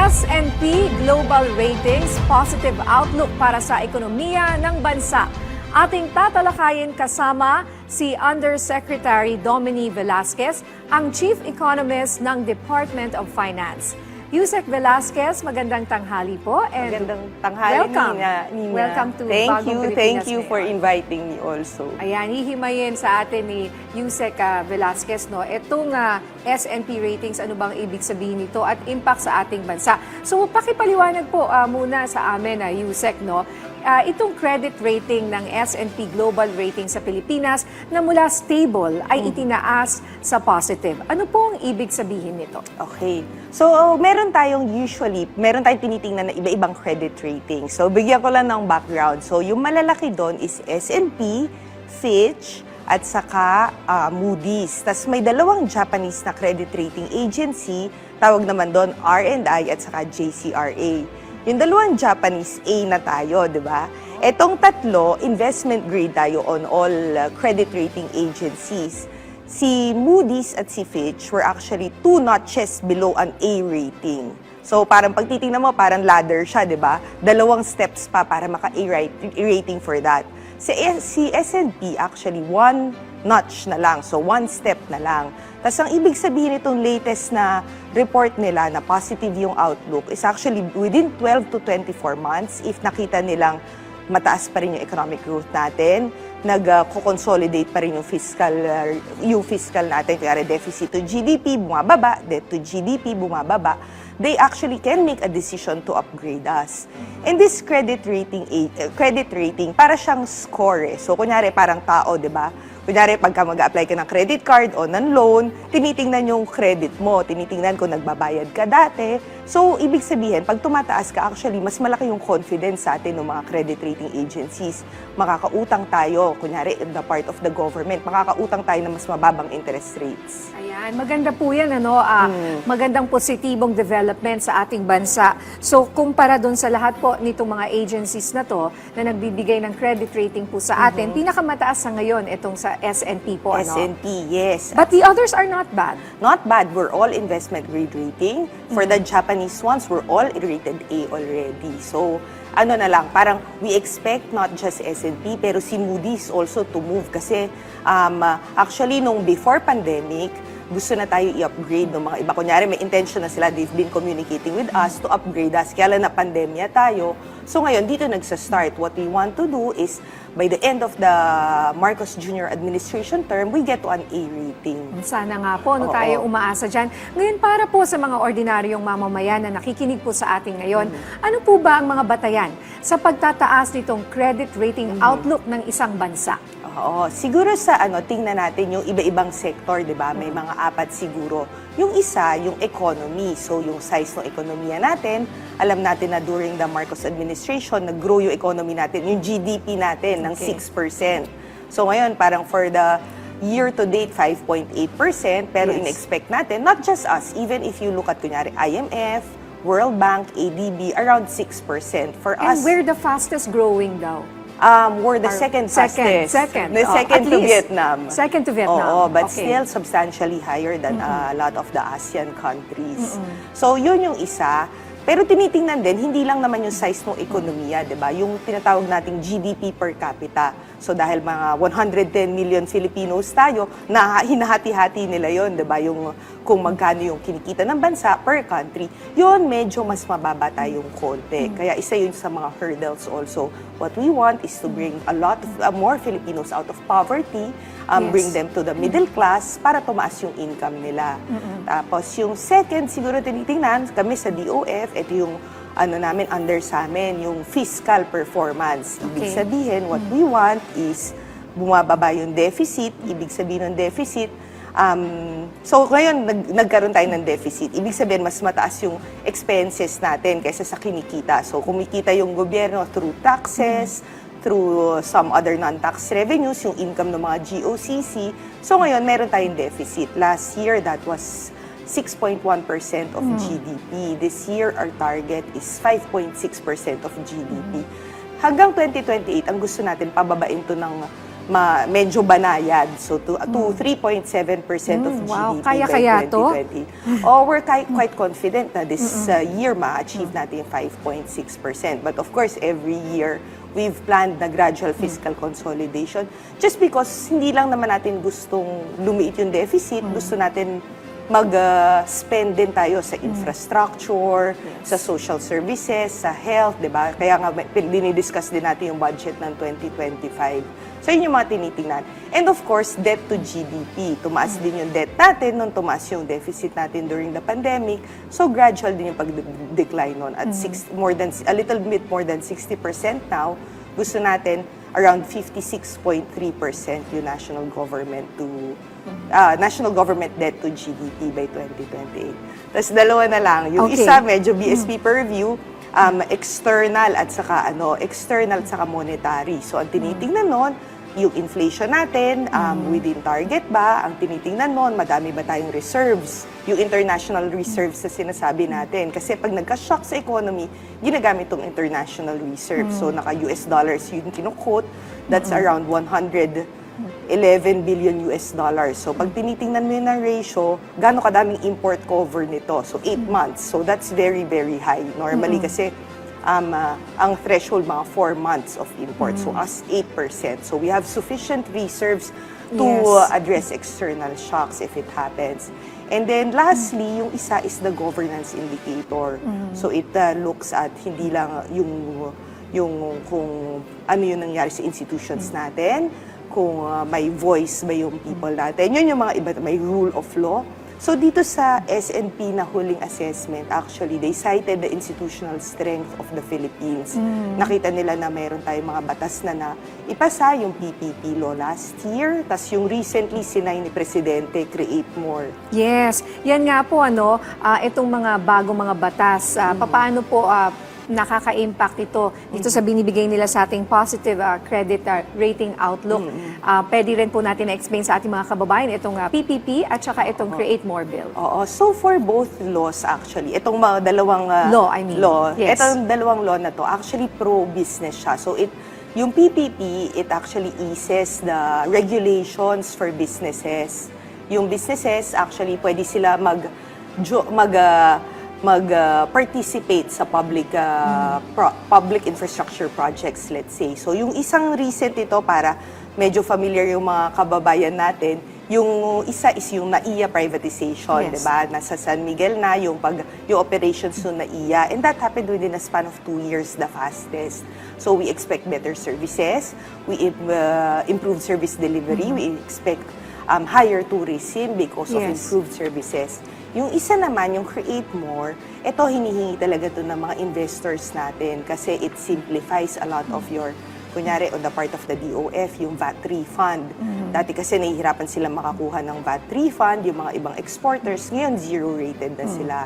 S&P Global Ratings, positive outlook para sa ekonomiya ng bansa. Ating tatalakayin kasama si Undersecretary Domini Velasquez, ang Chief Economist ng Department of Finance. Usec Velasquez, magandang tanghali po. And magandang tanghali, welcome. Nina. Welcome to Bagong Pilipinas. Thank you for inviting me also. Ayan, hihimayin sa atin ni Usec Velasquez, no? Itong S&P ratings, ano bang ibig sabihin nito at impact sa ating bansa. So, pakipaliwanag po muna sa amin, Usec, no? Itong credit rating ng S&P Global Ratings sa Pilipinas na mula stable ay itinaas sa positive. Ano po ang ibig sabihin nito? Okay. So, meron tayong tinitingnan na iba-ibang credit rating. So, bigyan ko lang ng background. So, yung malalaki doon is S&P, Fitch, at saka Moody's. Tapos may dalawang Japanese na credit rating agency, tawag naman doon R&I at saka JCRA. Yung dalawang Japanese, A na tayo, di ba? Etong tatlo, investment grade tayo on all credit rating agencies. Si Moody's at si Fitch were actually 2 notches below an A rating. So parang pag titingnan mo, parang ladder siya, di ba? Dalawang steps pa para maka-A rating for that. Si S&P actually 1 notch na lang, so 1 step na lang. Tapos ang ibig sabihin itong latest na report nila na positive yung outlook is actually within 12 to 24 months if nakita nilang mataas pa rin yung economic growth natin, nag-consolidate pa rin yung fiscal natin, kaya deficit to GDP bumababa, debt to GDP bumababa, they actually can make a decision to upgrade us. And this credit rating para siyang score eh. So kunyari parang tao, 'di ba? Kunyari, pagka mag-apply ka ng credit card o ng loan, tinitingnan yung credit mo, tinitingnan kung nagbabayad ka dati. So, ibig sabihin, pag tumataas ka, actually, mas malaki yung confidence sa atin ng mga credit rating agencies. Makakautang tayo, kunyari, in the part of the government, makakautang tayo ng mas mababang interest rates. Ayan, maganda po yan, ano? Magandang positibong development sa ating bansa. So, kumpara doon sa lahat po nitong mga agencies na to, na nagbibigay ng credit rating po sa atin, pinakamataas sa ngayon itong sa S&P po, ano? S&P, yes. But the others are not bad. Not bad. We're all investment grade rating. For the Japanese ones, we're all rated A already. So, ano na lang, parang we expect not just S&P, pero si Moody's also to move. Kasi actually, nung before pandemic, gusto na tayo i-upgrade ng mga iba. Kunyari, may intention na sila, they've been communicating with us to upgrade us. Kaya lang na pandemya tayo. So ngayon, dito nagsa-start. What we want to do is, by the end of the Marcos Jr. administration term, we get to an A rating. Sana nga po, no, tayo umaasa dyan. Ngayon, para po sa mga ordinaryong mamamayan na nakikinig po sa atin ngayon, ano po ba ang mga batayan sa pagtataas nitong credit rating outlook ng isang bansa? Oo, siguro sa tingnan natin yung iba-ibang sector, 'di ba? May mga 4 siguro. Yung isa, yung economy. So yung size ng ekonomiya natin, alam natin na during the Marcos administration, nag-grow yung economy natin, yung GDP natin ng 6%. So ngayon, parang for the year to date 5.8%, pero in-expect natin, not just us, even if you look at kunyari IMF, World Bank, ADB, around 6% for us. And we're the fastest growing daw. We're the second fastest. Second to Vietnam. Second to Vietnam. Oo, but still substantially higher than a lot of the ASEAN countries. So, yun yung isa. Pero tinitingnan din, hindi lang naman yung size ng ekonomiya, di ba? Yung tinatawag nating GDP per capita. So dahil mga 110 million Filipinos tayo, hinahati-hati nila yon, di ba? Yung kung magkano yung kinikita ng bansa per country, yun medyo mas mababa tayong konti. Kaya isa yun sa mga hurdles also. What we want is to bring a lot of more Filipinos out of poverty, bring them to the middle class para tumaas yung income nila. Tapos yung second, siguro tinitingnan kami sa DOF, ito yung namin under sa amin, yung fiscal performance. Ibig sabihin, what we want is bumababa yung deficit. Ibig sabihin ng deficit, so ngayon nagkaroon tayo ng deficit. Ibig sabihin, mas mataas yung expenses natin kaysa sa kinikita. So kumikita yung gobyerno through taxes, through some other non-tax revenues, yung income ng mga GOCC. So ngayon, meron tayong deficit. Last year, that was 6.1% of GDP. This year, our target is 5.6% of GDP. Hanggang 2028, ang gusto natin, pababain to ng medyo banayad. So to 3.7% of GDP wow, by kaya-kaya to? 2020. We're quite confident na this year ma-achieve natin yung 5.6%. But of course, every year, we've planned na gradual fiscal consolidation just because hindi lang naman natin gustong lumiit yung deficit, gusto natin mag-spend din tayo sa infrastructure, sa social services, sa health, di ba? Kaya nga, dinidiscuss din natin yung budget ng 2025. So, yun yung mga tinitingnan. And of course, debt to GDP. Tumaas din yung debt natin nung tumaas yung deficit natin during the pandemic. So, gradual din yung pag-decline nun. At a little bit more than 60% now, gusto natin around 56.3% yung national government debt to GDP by 2028. Tapos dalawa na lang. Yung isa medyo BSP purview, external at saka monetary. So ang tinitingnan nun, yung inflation natin, within target ba? Ang tinitingnan nun, madami ba tayong reserves? Yung international reserves na sinasabi natin. Kasi pag nagka-shock sa economy, ginagamit tong international reserves. So naka-US dollars yung kinukot, that's around 111 billion US dollars. So pag tinitingnan mo yun ng ratio, gaano kadaming import cover nito? So 8 months. So that's very, very high. Normally kasi ang threshold mga 4 months of import. So as 8%. So we have sufficient reserves to address external shocks if it happens. And then lastly, yung isa is the governance indicator. So it looks at hindi lang yung kung ano yung nangyari sa institutions natin, kung may voice ba yung people natin. Yun yung mga iba, may rule of law. So dito sa S&P na huling assessment, actually, they cited the institutional strength of the Philippines. Nakita nila na mayroon tayong mga batas na ipasa, yung PPP law last year, tas yung recently sinay ni Presidente, Create More. Yes, yan nga po itong mga bagong mga batas, paano po nakaka-impact ito dito sa binibigay nila sa ating positive credit rating outlook. Pwede rin po natin na-explain sa ating mga kababayan itong PPP at saka itong Create More Bill. So for both laws actually, itong mga dalawang law, Yes. itong dalawang law na to, actually pro-business siya. So yung PPP, it actually eases the regulations for businesses. Yung businesses, actually, pwede sila mag-participate sa public infrastructure projects, let's say. So, yung isang recent ito, para medyo familiar yung mga kababayan natin, yung isa is yung NAIA privatization, Yes. diba? Nasa San Miguel na yung operations ng NAIA. And that happened within a span of 2 years, the fastest. So, we expect better services. We improve service delivery. We expect higher tourism because of improved services. Yung isa naman, yung Create More, ito hinihingi talaga to ng mga investors natin kasi it simplifies a lot of your, kunyari, on the part of the DOF, yung VAT refund. Dati kasi nahihirapan sila makakuha ng VAT refund, yung mga ibang exporters, ngayon zero-rated na sila.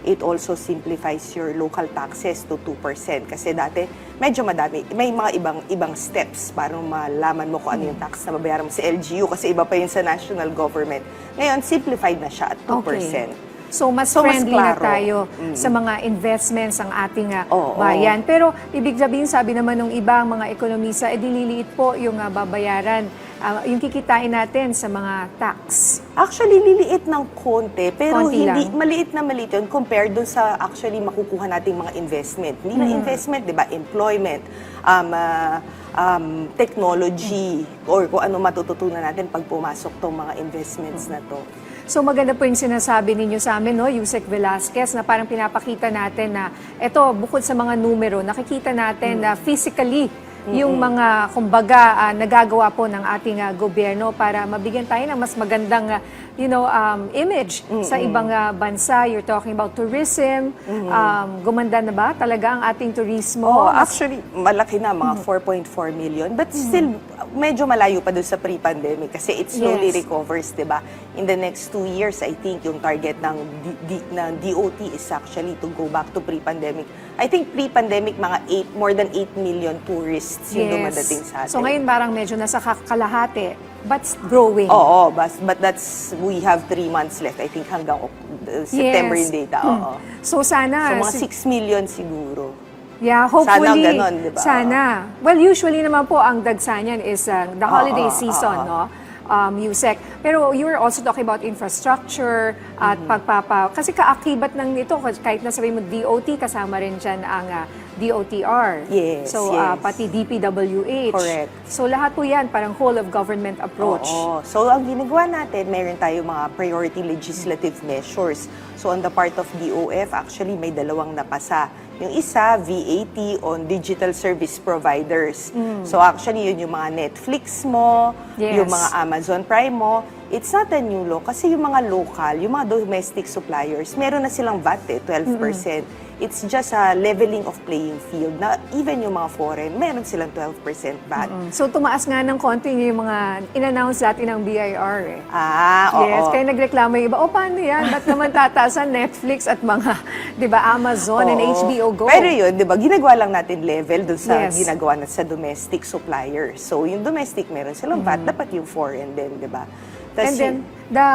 It also simplifies your local taxes to 2%. Kasi dati, medyo madami. May mga ibang steps para malaman mo kung ano yung tax na babayaran mo sa LGU kasi iba pa yun sa national government. Ngayon, simplified na siya at 2%. Okay. So, mas friendly na tayo sa mga investments ang ating bayan. Pero, ibig sabihin, sabi naman ng ibang mga ekonomista, dililiit po yung babayaran, yung kikitain natin sa mga tax. Actually, liliit ng konti, pero Konti hindi lang. maliit na maliit yun compared dun sa actually makukuha nating mga investment. Hindi na investment, di ba? Employment, technology, or kung ano matututunan natin pag pumasok tong mga investments na to. So maganda po yung sinasabi ninyo sa amin, Usec Velasquez, na parang pinapakita natin na ito, bukod sa mga numero, nakikita natin na physically yung mga, kumbaga, nagagawa po ng ating gobyerno para mabigyan tayo ng mas magandang image sa ibang bansa. You're talking about tourism. Gumanda na ba talaga ang ating turismo? Actually, malaki na, mga 4.4 million. But still, medyo malayo pa doon sa pre-pandemic kasi it slowly recovers, di ba? In the next 2 years, I think yung target ng DOT is actually to go back to pre-pandemic. I think pre-pandemic, more than 8 million tourists yung dumadating sa atin. So ngayon parang medyo nasa kalahati, but growing. Oo, but we have 3 months left. I think hanggang September yung data. So sana... So mga 6 million siguro. Yeah, hopefully. Sana ganon, di ba? Sana. Well, usually naman po ang dagsa niyan is the holiday season, no? Usec. Pero you were also talking about infrastructure at kasi kaakibat ng nito, kahit na sabi mo DOT, kasama rin dyan ang DOTR. Yes, So, yes. pati DPWH. Correct. So, lahat po yan, parang whole of government approach. Oo. So, ang ginagawa natin, meron tayo mga priority legislative measures. So, on the part of DOF, actually, may dalawang napasa. Yung isa, VAT on digital service providers. So, actually, yun yung mga Netflix mo, Yes. yung mga Amazon Prime mo. It's not a new law kasi yung mga local, yung mga domestic suppliers, meron na silang VAT 12%. It's just a leveling of playing field na even yung mga foreign, meron silang 12% VAT. So, tumaas nga ng konti yung mga in-announce dati ng BIR eh. Oo. Yes, kaya nagreklamo yung iba, paano yan? Ba't naman tataasan Netflix at mga, di ba, Amazon and Oo. HBO Go? Pero yun, di ba, ginagawa lang natin level dun sa Yes. ginagawa natin sa domestic suppliers. So, yung domestic meron silang VAT, dapat yung foreign din, di ba? Tas And then,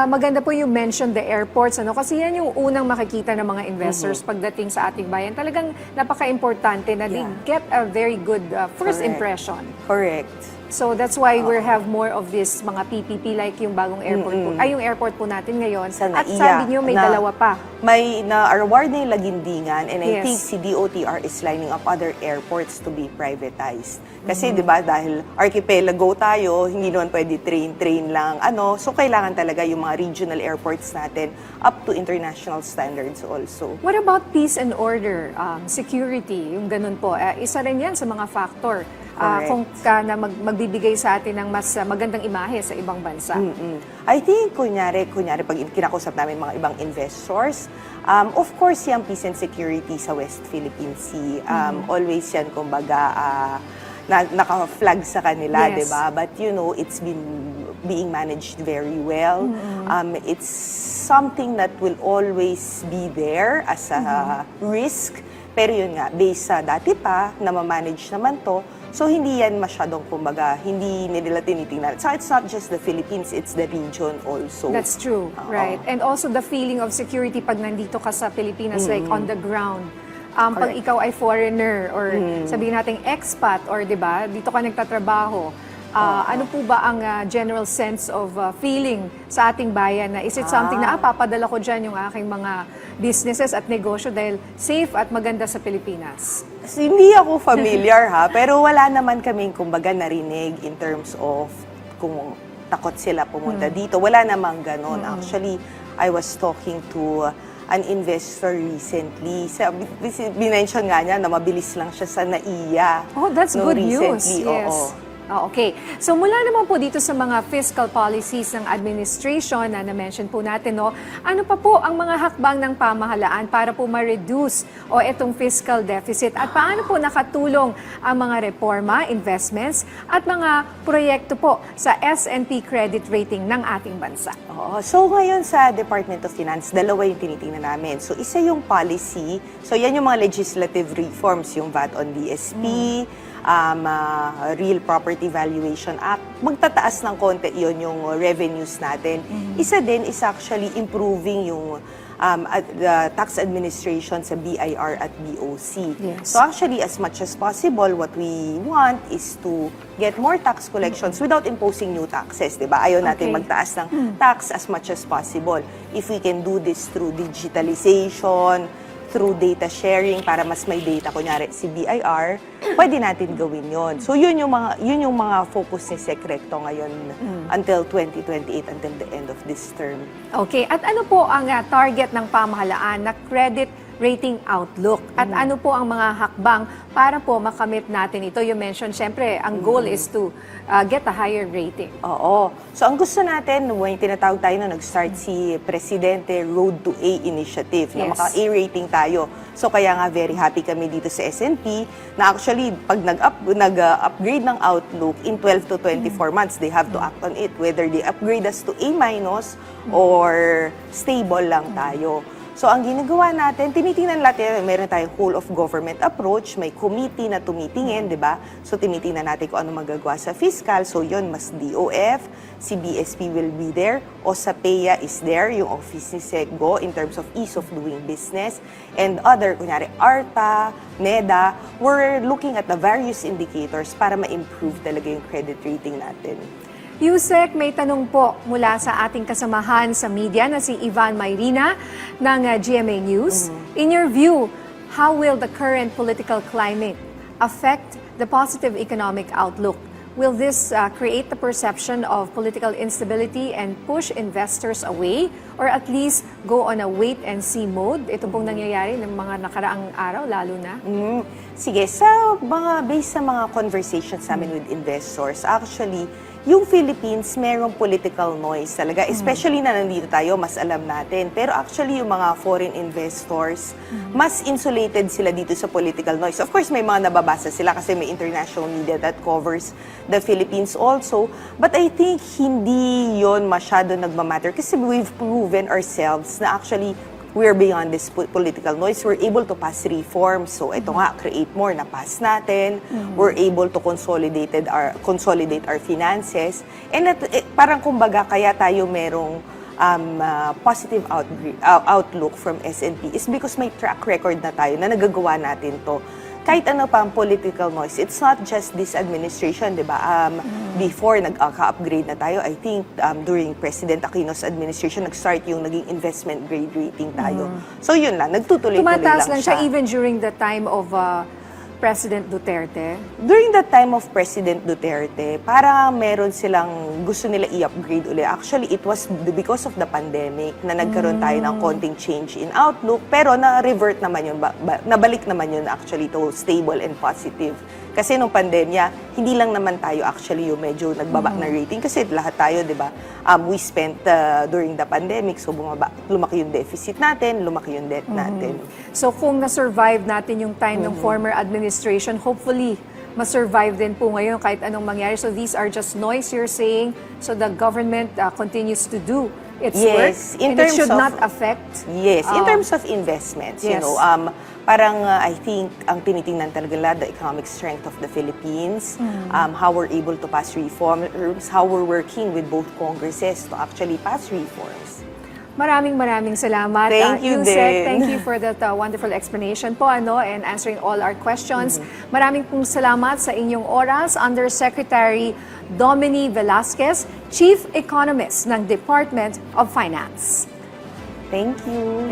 maganda po yung mention the airports, ano? Kasi yan yung unang makikita ng mga investors pagdating sa ating bayan. Talagang napaka-importante na they get a very good first Correct. impression. Correct. So that's why we have more of this mga PPP like yung bagong airport po. Ay, yung airport po natin ngayon. Sa At NAIA, sabi niyo may na- dalawa pa. May na-award na yung Lagindingan and I Yes. think si DOTR is lining up other airports to be privatized. Kasi di ba dahil archipelago tayo, hindi naman pwede train lang. So kailangan talaga yung mga regional airports natin up to international standards also. What about peace and order, security, yung ganun po? Isa rin yan sa mga factor Correct. kung na magbibigay sa atin ng mas magandang imahe sa ibang bansa. I think, kunyari pag kinakausap namin mga ibang investors, of course, yung peace and security sa West Philippine Sea, always yan, kumbaga, naka-flag sa kanila, Yes. di ba? But you know, it's been being managed very well. It's something that will always be there as a risk. Pero yun nga, based sa dati pa, na ma-manage naman to, so hindi yan masyadong, kumbaga, hindi nila tinitingnan. So it's not just the Philippines, it's the region also. That's true, right? And also the feeling of security pag nandito ka sa Pilipinas, like on the ground. Pag Correct. ikaw ay foreigner or sabihin natin expat or 'di ba, dito ka nagtatrabaho. Ano po ba ang general sense of feeling sa ating bayan na is it something na papadala ko diyan yung aking mga businesses at negosyo dahil safe at maganda sa Pilipinas? So, hindi ako familiar ha, pero wala naman kaming kumbaga narinig in terms of kung takot sila pumunta dito. Wala namang ganon. Actually, I was talking to an investor recently. Binention nga niya na mabilis lang siya sa NAIA. Oh, that's good news. Recently, Yes. oo. Okay. So mula naman po dito sa mga fiscal policies ng administration na na-mention po natin, no, ano pa po ang mga hakbang ng pamahalaan para po ma-reduce itong fiscal deficit at paano po nakatulong ang mga reforma, investments at mga proyekto po sa S&P credit rating ng ating bansa? Oo. So ngayon sa Department of Finance, dalawa yung tinitingnan namin. So isa yung policy, so yan yung mga legislative reforms, yung VAT on DSP, Real Property Valuation Act. Magtataas ng konti yon yung revenues natin. Isa din is actually improving yung the tax administration sa BIR at BOC. Yes. So actually, as much as possible, what we want is to get more tax collections without imposing new taxes, di ba? Ayaw natin Okay. magtaas ng tax as much as possible. If we can do this through digitalization, through data sharing para mas may data, kunyari si BIR, pwede natin gawin yon. So yun yung mga focus ni Secrecto ngayon until 2028, until the end of this term. Okay. At ano po ang target ng pamahalaan na credit rating outlook? At ano po ang mga hakbang para po makamit natin ito? You mentioned, syempre, ang goal is to get a higher rating. Oo. So ang gusto natin, when tinatawag tayo na nag-start si Presidente Road to A Initiative, na Yes. maka-A rating tayo. So kaya nga very happy kami dito sa S&P na actually pag nag-upgrade ng outlook in 12 to 24 months, they have to act on it, whether they upgrade us to A- or stable lang tayo. So ang ginagawa natin, tinitingnan natin, meron tayong whole of government approach, may committee na tumitingin, di ba? So tinitingnan natin kung ano magagawa sa fiscal. So yun, mas DOF, si BSP will be there, OSAPEA is there, yung office ni SECGO in terms of ease of doing business, and other, kunyari ARTA, NEDA, we're looking at the various indicators para ma-improve talaga yung credit rating natin. Usec, may tanong po mula sa ating kasamahan sa media na si Ivan Mayrina ng GMA News. In your view, how will the current political climate affect the positive economic outlook? Will this create the perception of political instability and push investors away or at least go on a wait-and-see mode? Ito pong nangyayari ng mga nakaraang araw, lalo na. Sige, sa based sa mga conversations namin with investors, actually, yung Philippines, merong political noise talaga. Especially na nandito tayo, mas alam natin. Pero actually, yung mga foreign investors, mas insulated sila dito sa political noise. Of course, may mga nababasa sila kasi may international media that covers the Philippines also. But I think hindi yon masyado nagmamatter kasi we've proven ourselves na actually we're beyond this political noise. We're able to pass reforms. So ito nga, create more na pass natin. We're able to consolidate our finances. And parang kumbaga, kaya tayo merong positive outlook from S&P is because may track record na tayo na nagagawa natin to. Kahit ano pa ang political noise, it's not just this administration, di ba? Before, nag-upgrade na tayo, I think during President Aquino's administration, nag-start yung naging investment grade rating tayo. So yun lang, nagtutuloy-tuloy Tumataas lang siya siya. even during the time of President Duterte. During the time of President Duterte, para meron silang gusto nila i-upgrade uli. Actually, it was because of the pandemic na nagkaroon tayo ng konting change in outlook. Pero na-revert naman yun, nabalik naman yun actually to stable and positive. Kasi nung pandemya, hindi lang naman tayo actually yung medyo nagbaba na rating. Kasi lahat tayo, di ba, we spent during the pandemic. So lumaki yung deficit natin, lumaki yung debt natin. So kung na-survive natin yung time ng former administration, hopefully, ma-survive din po ngayon kahit anong mangyari. So these are just noise you're saying. So the government continues to do its work. In and it terms should of, not affect. Yes, in terms of investments, you Yes. know, parang I think ang tinitingnan talaga nila the economic strength of the Philippines, how we're able to pass reforms, how we're working with both Congresses to actually pass reforms. Maraming salamat. Thank you Usec, din. thank you for that wonderful explanation po and answering all our questions. Maraming pong salamat sa inyong oras, Undersecretary Domini Velasquez, Chief Economist ng Department of Finance. Thank you.